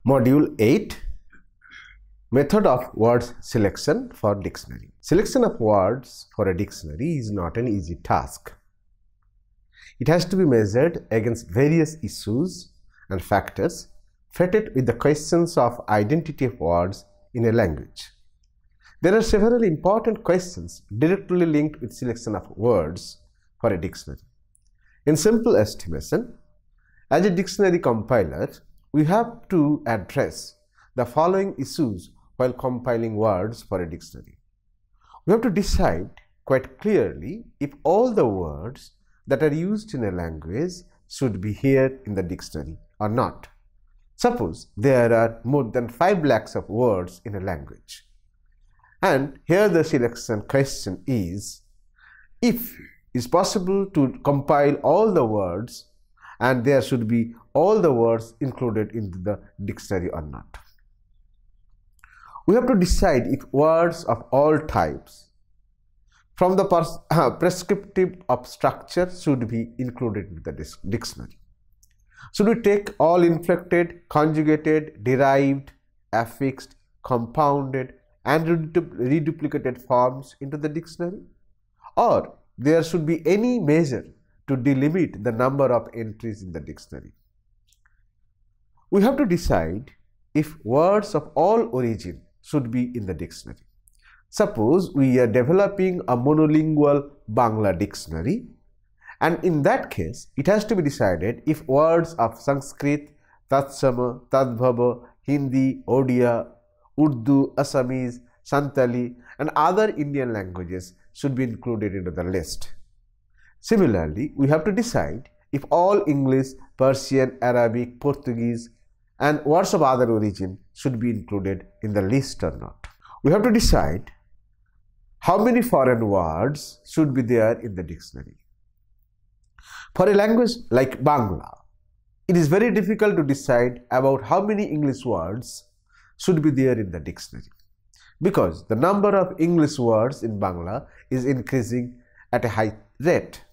Module 8, Method of Words Selection for Dictionary. Selection of words for a dictionary is not an easy task. It has to be measured against various issues and factors fitted with the questions of identity of words in a language. There are several important questions directly linked with selection of words for a dictionary. In simple estimation, as a dictionary compiler, we have to address the following issues while compiling words for a dictionary. We have to decide quite clearly if all the words that are used in a language should be here in the dictionary or not. Suppose there are more than 5 lakhs of words in a language, and here the selection question is if it's possible to compile all the words and there should be all the words included in the dictionary or not. We have to decide if words of all types from the prescriptive of structure should be included in the dictionary. Should we take all inflected, conjugated, derived, affixed, compounded and reduplicated forms into the dictionary, or there should be any measure to delimit the number of entries in the dictionary? We have to decide if words of all origin should be in the dictionary. Suppose we are developing a monolingual Bangla dictionary, and in that case it has to be decided if words of Sanskrit, Tatsama, Tadbhava, Hindi, Odia, Urdu, Assamese, Santali and other Indian languages should be included into the list. Similarly, we have to decide if all English, Persian, Arabic, Portuguese and words of other origin should be included in the list or not. We have to decide how many foreign words should be there in the dictionary. For a language like Bangla, it is very difficult to decide about how many English words should be there in the dictionary, because the number of English words in Bangla is increasing at a high rate.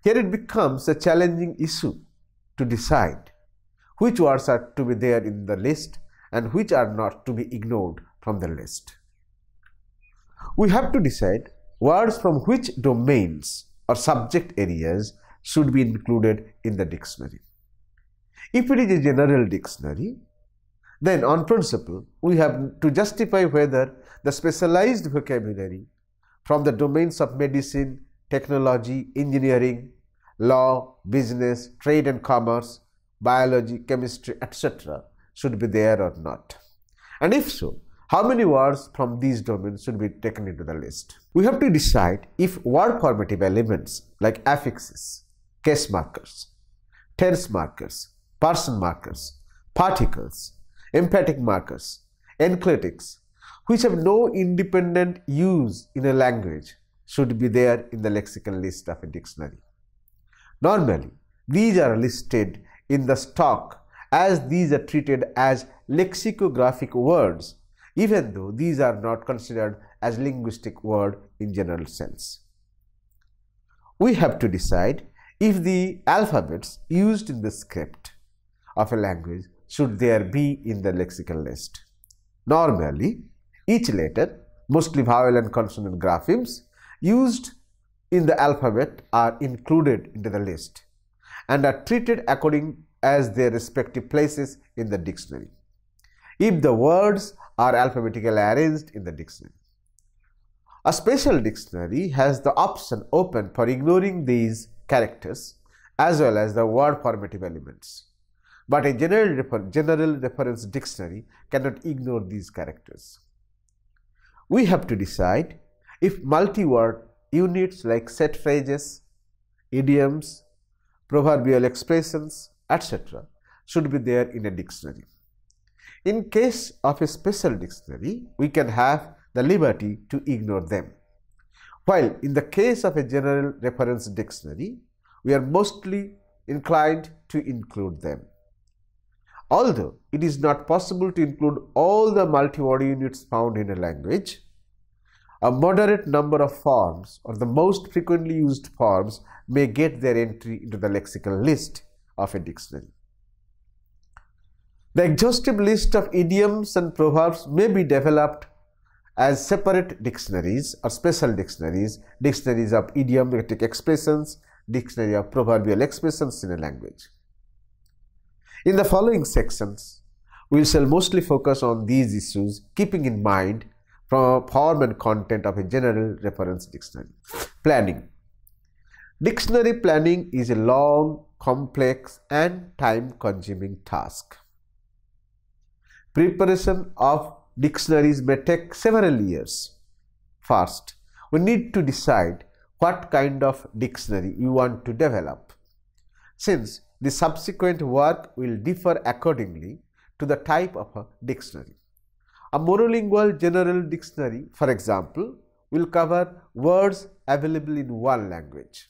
Here it becomes a challenging issue to decide which words are to be there in the list and which are not to be ignored from the list. We have to decide words from which domains or subject areas should be included in the dictionary. If it is a general dictionary, then on principle we have to justify whether the specialized vocabulary from the domains of medicine, technology, engineering, law, business, trade and commerce, biology, chemistry, etc. should be there or not. And if so, how many words from these domains should be taken into the list? We have to decide if word formative elements like affixes, case markers, tense markers, person markers, particles, emphatic markers, enclitics, which have no independent use in a language, should be there in the lexical list of a dictionary. Normally, these are listed in the stock as these are treated as lexicographic words, even though these are not considered as linguistic word in general sense. We have to decide if the alphabets used in the script of a language should there be in the lexical list. Normally, each letter, mostly vowel and consonant graphemes, used in the alphabet are included into the list and are treated according as their respective places in the dictionary, if the words are alphabetically arranged in the dictionary. A special dictionary has the option open for ignoring these characters as well as the word formative elements, but a general reference dictionary cannot ignore these characters. We have to decide if multi-word units like set phrases, idioms, proverbial expressions, etc. should be there in a dictionary. In case of a special dictionary, we can have the liberty to ignore them, while in the case of a general reference dictionary, we are mostly inclined to include them. Although it is not possible to include all the multi-word units found in a language, a moderate number of forms or the most frequently used forms may get their entry into the lexical list of a dictionary. The exhaustive list of idioms and proverbs may be developed as separate dictionaries or special dictionaries, dictionaries of idiomatic expressions, dictionary of proverbial expressions in a language. In the following sections, we shall mostly focus on these issues, keeping in mind form and content of a general reference dictionary. Planning. Dictionary planning is a long, complex and time-consuming task. Preparation of dictionaries may take several years. First, we need to decide what kind of dictionary you want to develop, since the subsequent work will differ accordingly to the type of a dictionary. A monolingual general dictionary, for example, will cover words available in one language.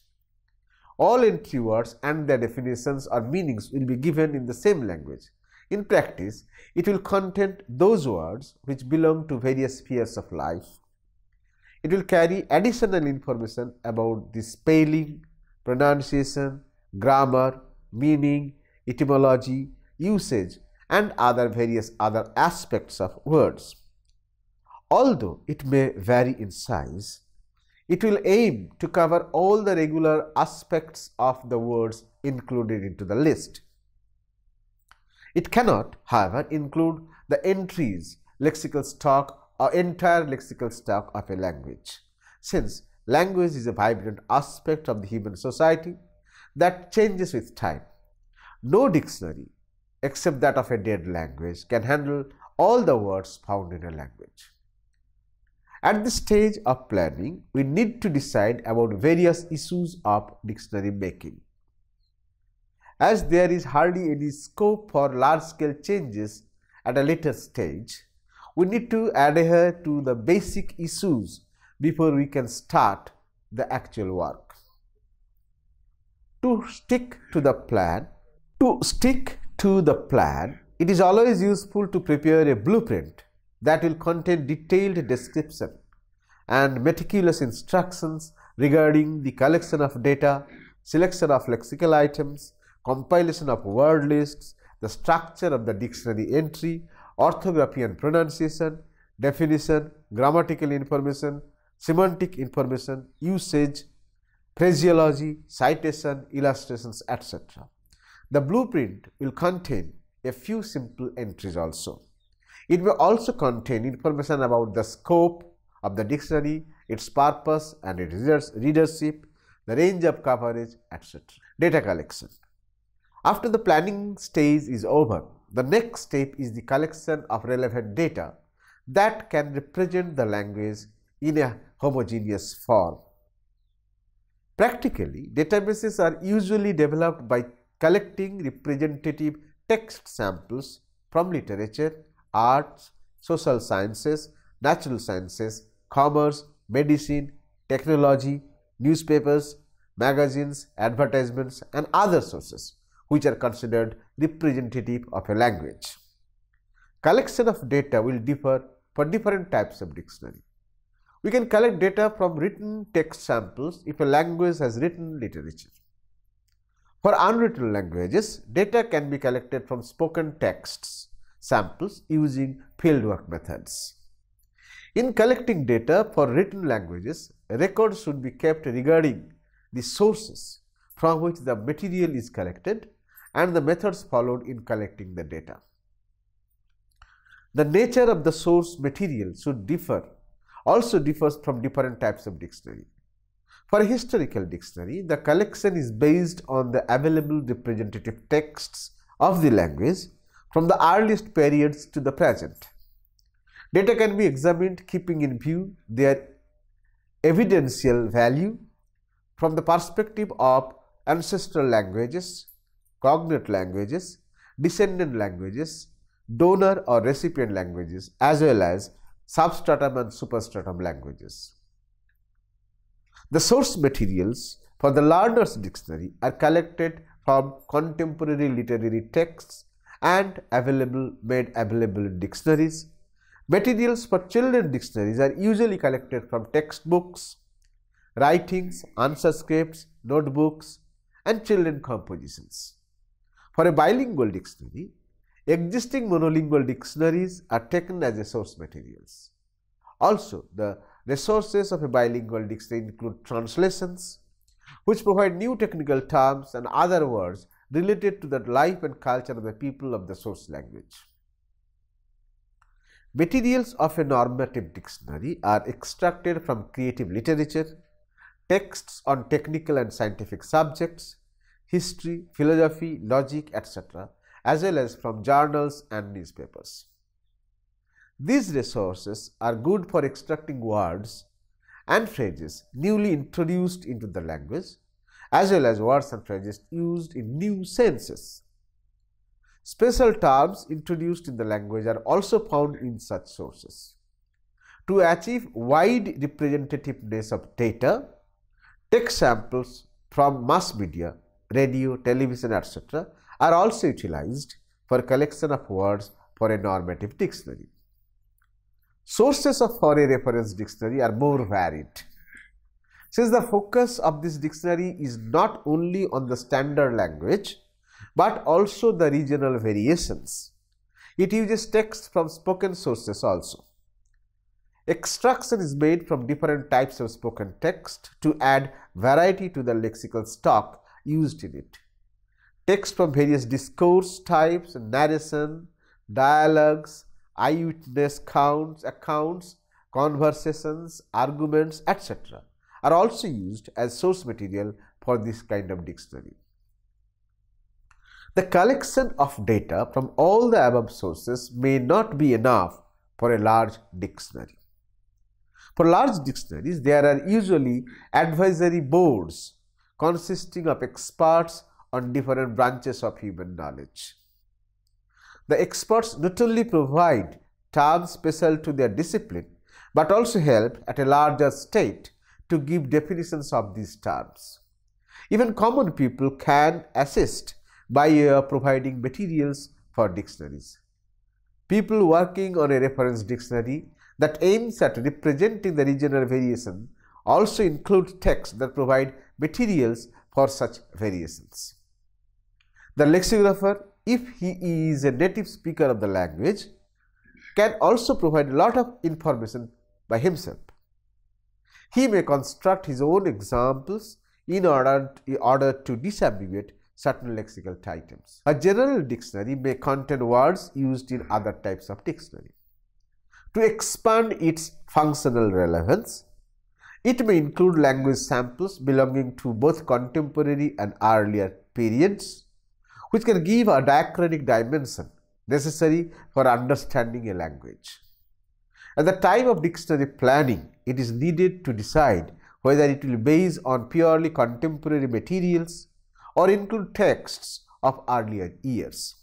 All entry words and their definitions or meanings will be given in the same language. In practice, it will contain those words which belong to various spheres of life. It will carry additional information about the spelling, pronunciation, grammar, meaning, etymology, usage, and various other aspects of words. Although it may vary in size, it will aim to cover all the regular aspects of the words included into the list. It cannot, however, include the entries, lexical stock or entire lexical stock of a language, since language is a vibrant aspect of the human society that changes with time. No dictionary, except that of a dead language, can handle all the words found in a language. At this stage of planning, we need to decide about various issues of dictionary making. As there is hardly any scope for large-scale changes at a later stage, we need to adhere to the basic issues before we can start the actual work. To stick to the plan, it is always useful to prepare a blueprint that will contain detailed description and meticulous instructions regarding the collection of data, selection of lexical items, compilation of word lists, the structure of the dictionary entry, orthography and pronunciation, definition, grammatical information, semantic information, usage, phraseology, citation, illustrations, etc. The blueprint will contain a few simple entries also. It may also contain information about the scope of the dictionary, its purpose and its readership, the range of coverage, etc. Data collection. After the planning stage is over, the next step is the collection of relevant data that can represent the language in a homogeneous form. Practically, databases are usually developed by collecting representative text samples from literature, arts, social sciences, natural sciences, commerce, medicine, technology, newspapers, magazines, advertisements, and other sources which are considered representative of a language. Collection of data will differ for different types of dictionary. We can collect data from written text samples if a language has written literature. For unwritten languages, data can be collected from spoken texts samples using fieldwork methods. In collecting data for written languages, records should be kept regarding the sources from which the material is collected and the methods followed in collecting the data. The nature of the source material also differs from different types of dictionary. For a historical dictionary, the collection is based on the available representative texts of the language from the earliest periods to the present. Data can be examined keeping in view their evidential value from the perspective of ancestral languages, cognate languages, descendant languages, donor or recipient languages, as well as substratum and superstratum languages. The source materials for the learner's dictionary are collected from contemporary literary texts and made available in dictionaries. Materials for children's dictionaries are usually collected from textbooks, writings, answer scripts, notebooks, and children's compositions. For a bilingual dictionary, Existing monolingual dictionaries are taken as a source materials. Also, the resources of a bilingual dictionary include translations, which provide new technical terms and other words related to the life and culture of the people of the source language. Materials of a normative dictionary are extracted from creative literature, texts on technical and scientific subjects, history, philosophy, logic, etc., as well as from journals and newspapers. These resources are good for extracting words and phrases newly introduced into the language, as well as words and phrases used in new senses. Special terms introduced in the language are also found in such sources. To achieve wide representativeness of data, text samples from mass media, radio, television, etc. are also utilized for collection of words for a normative dictionary. Sources for a reference dictionary are more varied. Since the focus of this dictionary is not only on the standard language, but also the regional variations, it uses text from spoken sources also. Extraction is made from different types of spoken text to add variety to the lexical stock used in it. Text from various discourse types, narration, dialogues, eyewitness accounts, conversations, arguments, etc. are also used as source material for this kind of dictionary. The collection of data from all the above sources may not be enough for a large dictionary. For large dictionaries, there are usually advisory boards consisting of experts on different branches of human knowledge. The experts not only provide terms special to their discipline, but also help at a larger state to give definitions of these terms. Even common people can assist by providing materials for dictionaries. People working on a reference dictionary that aims at representing the regional variation also include texts that provide materials for such variations. The lexicographer, if he is a native speaker of the language, can also provide a lot of information by himself. He may construct his own examples in order to disambiguate certain lexical items. A general dictionary may contain words used in other types of dictionary. To expand its functional relevance, it may include language samples belonging to both contemporary and earlier periods, which can give a diachronic dimension necessary for understanding a language. At the time of dictionary planning, it is needed to decide whether it will be based on purely contemporary materials or include texts of earlier years.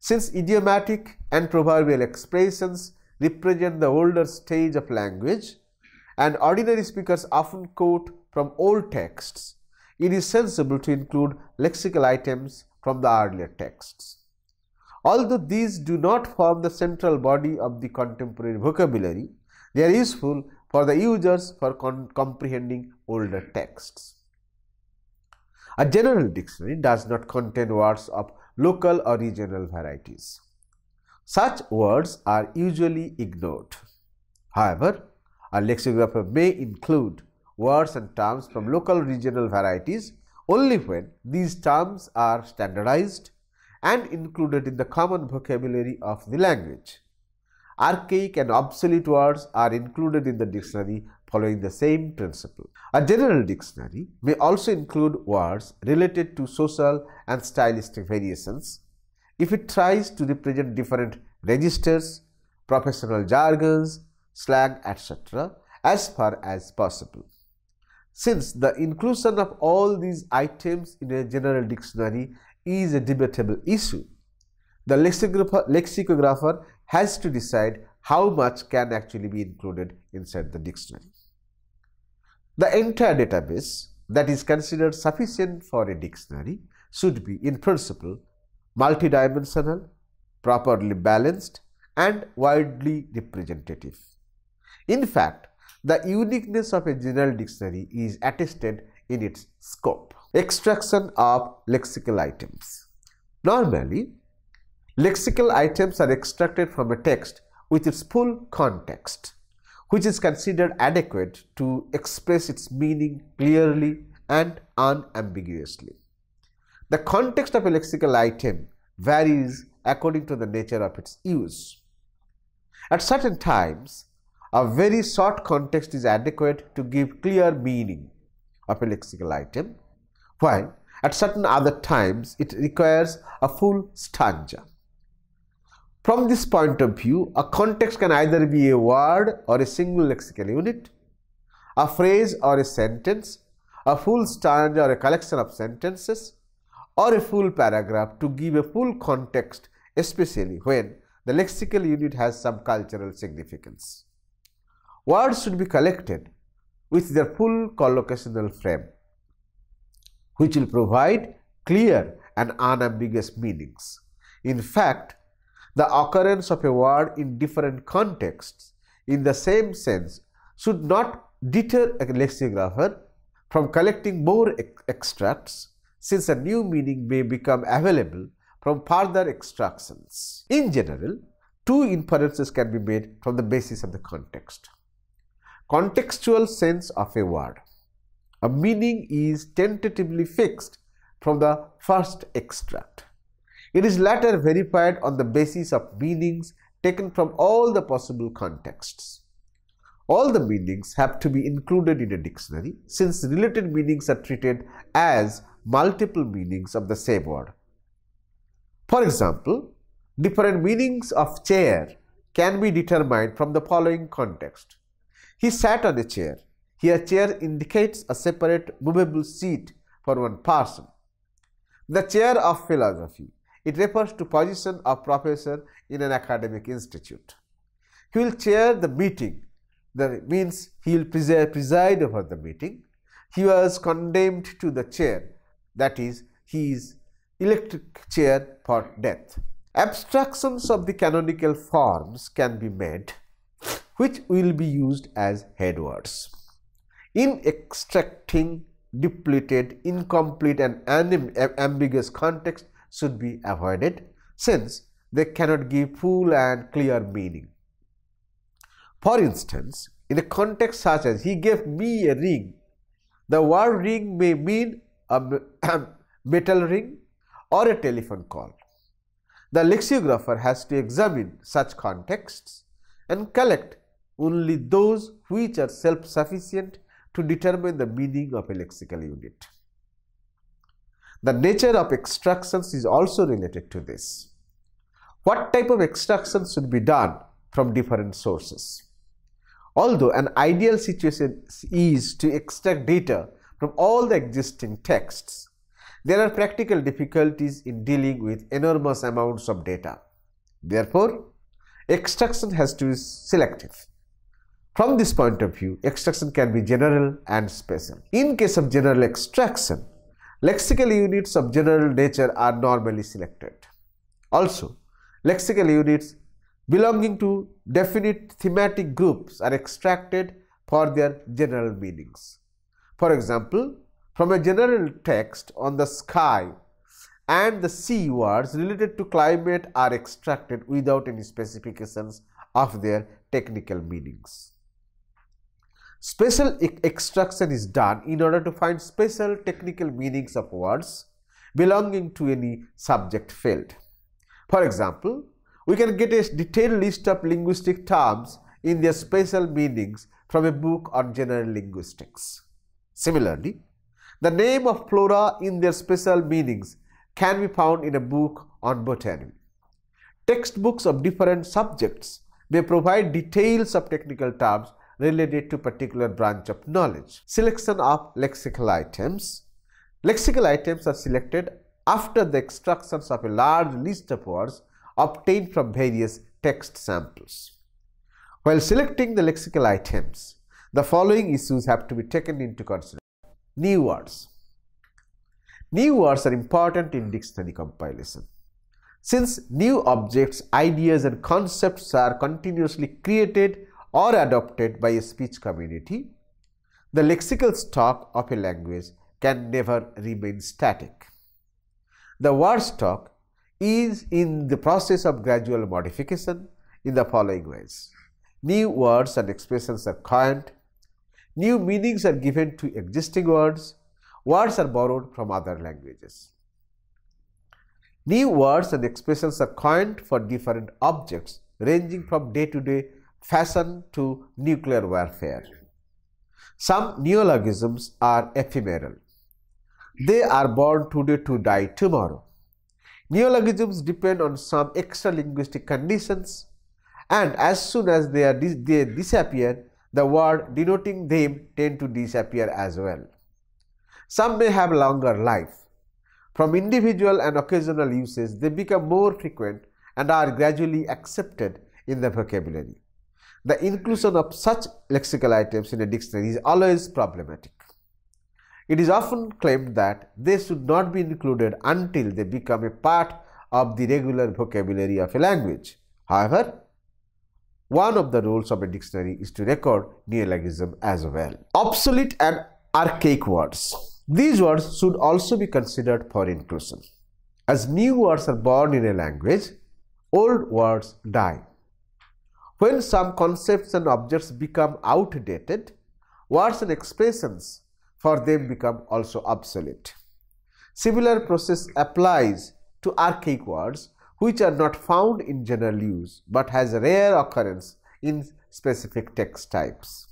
Since idiomatic and proverbial expressions represent the older stage of language and ordinary speakers often quote from old texts, it is sensible to include lexical items from the earlier texts. Although these do not form the central body of the contemporary vocabulary, they are useful for the users for comprehending older texts. A general dictionary does not contain words of local or regional varieties. Such words are usually ignored. However, a lexicographer may include words and terms from local regional varieties only when these terms are standardized and included in the common vocabulary of the language. Archaic and obsolete words are included in the dictionary following the same principle. A general dictionary may also include words related to social and stylistic variations if it tries to represent different registers, professional jargons, slang, etc. as far as possible. Since the inclusion of all these items in a general dictionary is a debatable issue, the lexicographer has to decide how much can actually be included inside the dictionary. The entire database that is considered sufficient for a dictionary should be, in principle, multidimensional, properly balanced, and widely representative. In fact, the uniqueness of a general dictionary is attested in its scope. Extraction of lexical items. Normally, Lexical items are extracted from a text with its full context, which is considered adequate to express its meaning clearly and unambiguously. The context of a lexical item varies according to the nature of its use. At certain times, a very short context is adequate to give clear meaning of a lexical item, while at certain other times it requires a full stanza. From this point of view, a context can either be a word or a single lexical unit, a phrase or a sentence, a full stanza or a collection of sentences, or a full paragraph to give a full context, especially when the lexical unit has some cultural significance. Words should be collected with their full collocational frame, which will provide clear and unambiguous meanings. In fact, the occurrence of a word in different contexts in the same sense should not deter a lexicographer from collecting more extracts, since a new meaning may become available from further extractions. In general, two inferences can be made from the basis of the context. Contextual sense of a word. A meaning is tentatively fixed from the first extract. It is later verified on the basis of meanings taken from all the possible contexts. All the meanings have to be included in a dictionary, since related meanings are treated as multiple meanings of the same word. For example, different meanings of chair can be determined from the following context. He sat on a chair. Here, chair indicates a separate movable seat for one person. The chair of philosophy. It refers to position of professor in an academic institute. He will chair the meeting. That means he will preside over the meeting. He was condemned to the chair. That is, he is electric chair for death. Abstractions of the canonical forms can be made, which will be used as headwords. In extracting depleted, incomplete and ambiguous context should be avoided, since they cannot give full and clear meaning. For instance, in a context such as he gave me a ring, the word ring may mean a metal ring or a telephone call. The lexicographer has to examine such contexts and collect only those which are self-sufficient to determine the meaning of a lexical unit. The nature of extractions is also related to this. What type of extractions should be done from different sources? Although an ideal situation is to extract data from all the existing texts, there are practical difficulties in dealing with enormous amounts of data. Therefore, extraction has to be selective. From this point of view, extraction can be general and special. In case of general extraction, lexical units of general nature are normally selected. Also, lexical units belonging to definite thematic groups are extracted for their general meanings. For example, from a general text on the sky and the sea, words related to climate are extracted without any specifications of their technical meanings. Special extraction is done in order to find special technical meanings of words belonging to any subject field. For example, we can get a detailed list of linguistic terms in their special meanings from a book on general linguistics. Similarly, the name of flora in their special meanings can be found in a book on botany. Textbooks of different subjects may provide details of technical terms related to particular branch of knowledge. Selection of lexical items. Lexical items are selected after the extractions of a large list of words obtained from various text samples. While selecting the lexical items, the following issues have to be taken into consideration. New words. New words are important in dictionary compilation. Since new objects, ideas and concepts are continuously created or adopted by a speech community, the lexical stock of a language can never remain static. The word stock is in the process of gradual modification in the following ways. New words and expressions are coined, new meanings are given to existing words, words are borrowed from other languages. New words and expressions are coined for different objects ranging from day-to-day fashion to nuclear warfare. Some neologisms are ephemeral. They are born today to die tomorrow. Neologisms depend on some extra linguistic conditions, and as soon as they disappear, the word denoting them tend to disappear as well. Some may have longer life. From individual and occasional uses, they become more frequent and are gradually accepted in the vocabulary. The inclusion of such lexical items in a dictionary is always problematic. It is often claimed that they should not be included until they become a part of the regular vocabulary of a language. However, one of the roles of a dictionary is to record neologism as well. Obsolete and archaic words. These words should also be considered for inclusion. As new words are born in a language, old words die. When some concepts and objects become outdated, words and expressions for them become also obsolete. Similar process applies to archaic words which are not found in general use but has a rare occurrence in specific text types.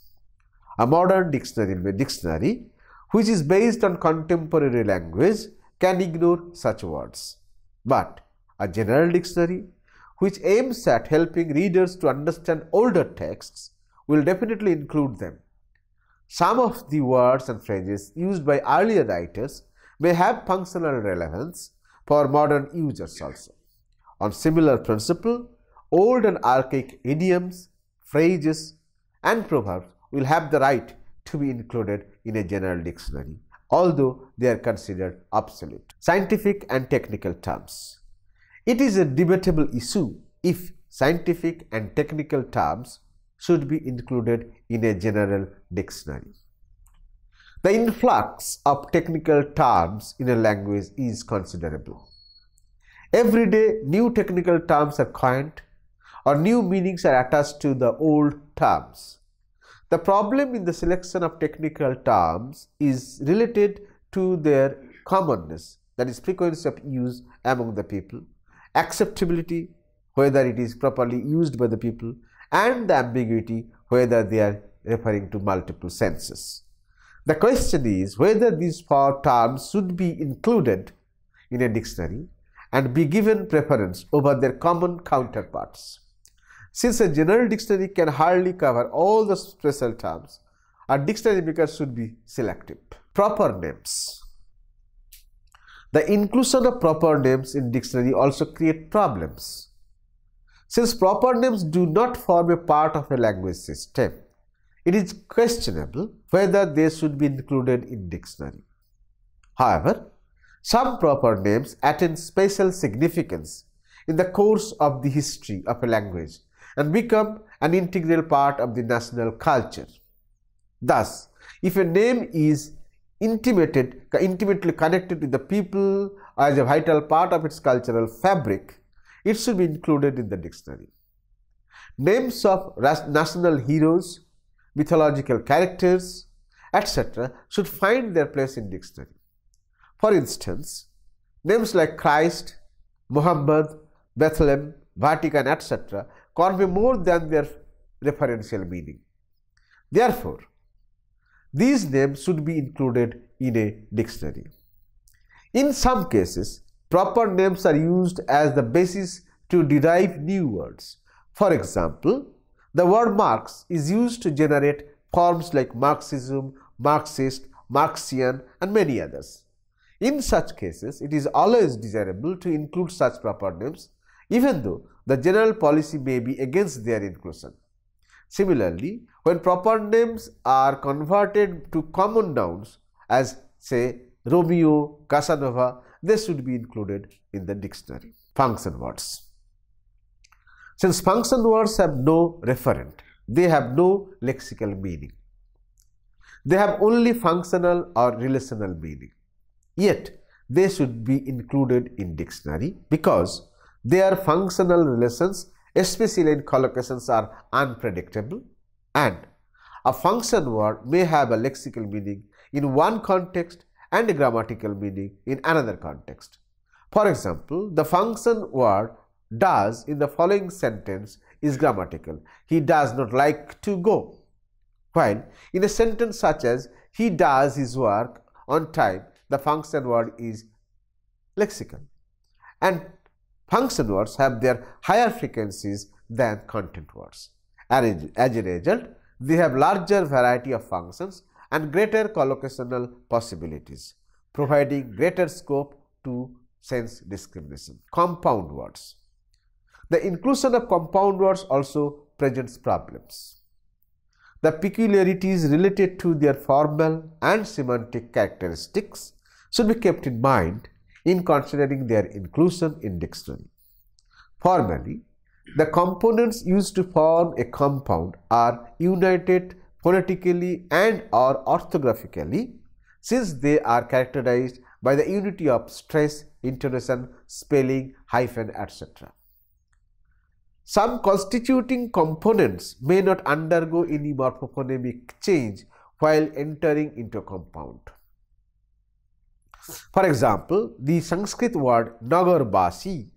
A modern dictionary which is based on contemporary language can ignore such words, but a general dictionary which aims at helping readers to understand older texts will definitely include them. Some of the words and phrases used by earlier writers may have functional relevance for modern users also. On similar principle, old and archaic idioms, phrases, and proverbs will have the right to be included in a general dictionary, although they are considered obsolete. Scientific and technical terms. It is a debatable issue if scientific and technical terms should be included in a general dictionary. The influx of technical terms in a language is considerable. Every day, new technical terms are coined or new meanings are attached to the old terms. The problem in the selection of technical terms is related to their commonness, that is, frequency of use among the people, acceptability, whether it is properly used by the people, and the ambiguity, whether they are referring to multiple senses. The question is whether these four terms should be included in a dictionary and be given preference over their common counterparts. Since a general dictionary can hardly cover all the special terms, a dictionary maker should be selective. Proper names. The inclusion of proper names in dictionary also create problems. Since proper names do not form a part of a language system, it is questionable whether they should be included in dictionary. However, some proper names attain special significance in the course of the history of a language and become an integral part of the national culture. Thus, if a name is intimately connected with the people as a vital part of its cultural fabric, it should be included in the dictionary. Names of national heroes, mythological characters, etc. should find their place in dictionary. For instance, names like Christ, Muhammad, Bethlehem, Vatican, etc. convey more than their referential meaning. Therefore, these names should be included in a dictionary. In some cases, proper names are used as the basis to derive new words. For example, the word Marx is used to generate forms like Marxism, Marxist, Marxian, and many others. In such cases, it is always desirable to include such proper names, even though the general policy may be against their inclusion. Similarly, when proper names are converted to common nouns as, say, Romeo, Casanova, they should be included in the dictionary. Function words. Since function words have no referent, they have no lexical meaning. They have only functional or relational meaning. Yet, they should be included in dictionary because their functional relations, especially in collocations, are unpredictable, and a function word may have a lexical meaning in one context and a grammatical meaning in another context. For example, the function word does in the following sentence is grammatical. He does not like to go. While in a sentence such as he does his work on time, the function word is lexical. And function words have their higher frequencies than content words. As a result, they have larger variety of functions and greater collocational possibilities, providing greater scope to sense discrimination. Compound words. The inclusion of compound words also presents problems. The peculiarities related to their formal and semantic characteristics should be kept in mind in considering their inclusion in dictionary. Formally, the components used to form a compound are united phonetically and or orthographically, since they are characterized by the unity of stress, intonation, spelling, hyphen, etc. Some constituting components may not undergo any morphophonemic change while entering into a compound. For example, the Sanskrit word Nagarbasi,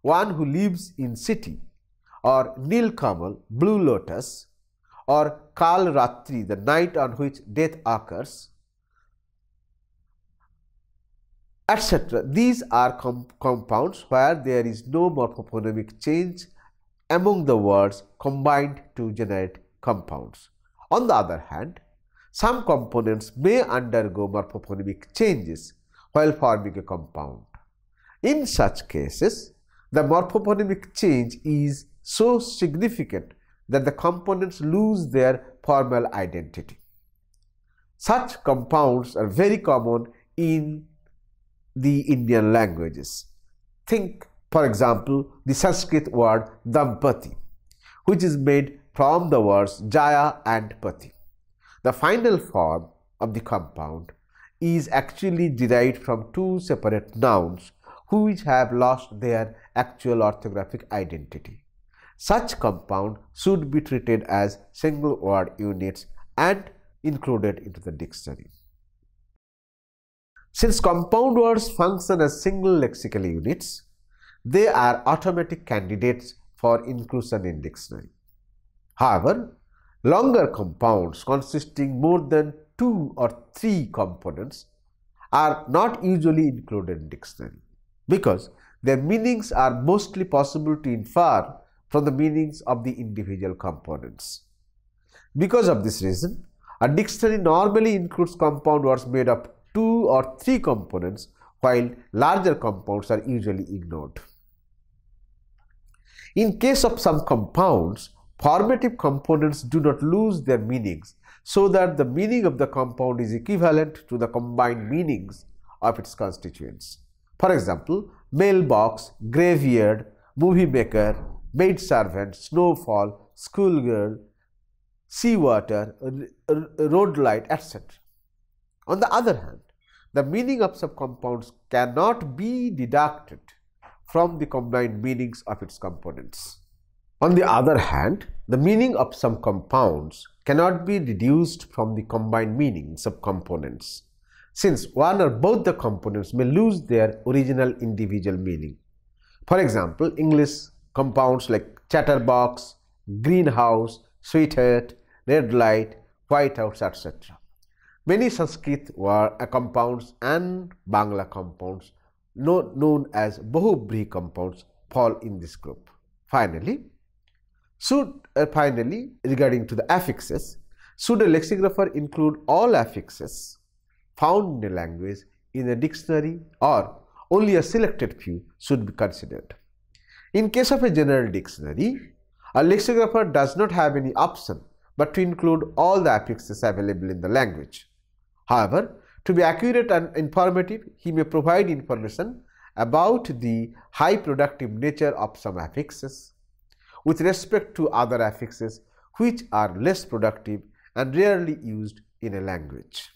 one who lives in city, or Nilkamal, blue lotus, or Kal Ratri, the night on which death occurs, etc. These are compounds where there is no morphophonemic change among the words combined to generate compounds. On the other hand, some components may undergo morphophonemic changes while forming a compound. In such cases, the morphophonemic change is so significant that the components lose their formal identity. Such compounds are very common in the Indian languages. Think, for example, the Sanskrit word Dampati, which is made from the words Jaya and Pati. The final form of the compound is actually derived from two separate nouns which have lost their actual orthographic identity. Such compound should be treated as single word units and included into the dictionary. Since compound words function as single lexical units, they are automatic candidates for inclusion in dictionary. However, longer compounds consisting more than 2 or 3 components are not usually included in dictionary because their meanings are mostly possible to infer from the meanings of the individual components. Because of this reason, a dictionary normally includes compound words made of 2 or 3 components, while larger compounds are usually ignored. In case of some compounds, formative components do not lose their meanings, so that the meaning of the compound is equivalent to the combined meanings of its constituents. For example, mailbox, graveyard, movie maker, maidservant, snowfall, schoolgirl, seawater, road light, etc. On the other hand, the meaning of some compounds cannot be deducted from the combined meanings of its components. On the other hand, the meaning of some compounds cannot be deduced from the combined meanings of components, since one or both the components may lose their original individual meaning. For example, English compounds like chatterbox, greenhouse, sweetheart, red light, white house, etc. Many Sanskrit compounds and Bangla compounds known as Bahubri compounds fall in this group. Finally, regarding to the affixes, should a lexicographer include all affixes found in a language in a dictionary, or only a selected few should be considered? In case of a general dictionary, a lexicographer does not have any option but to include all the affixes available in the language. However, to be accurate and informative, he may provide information about the high productive nature of some affixes with respect to other affixes which are less productive and rarely used in a language.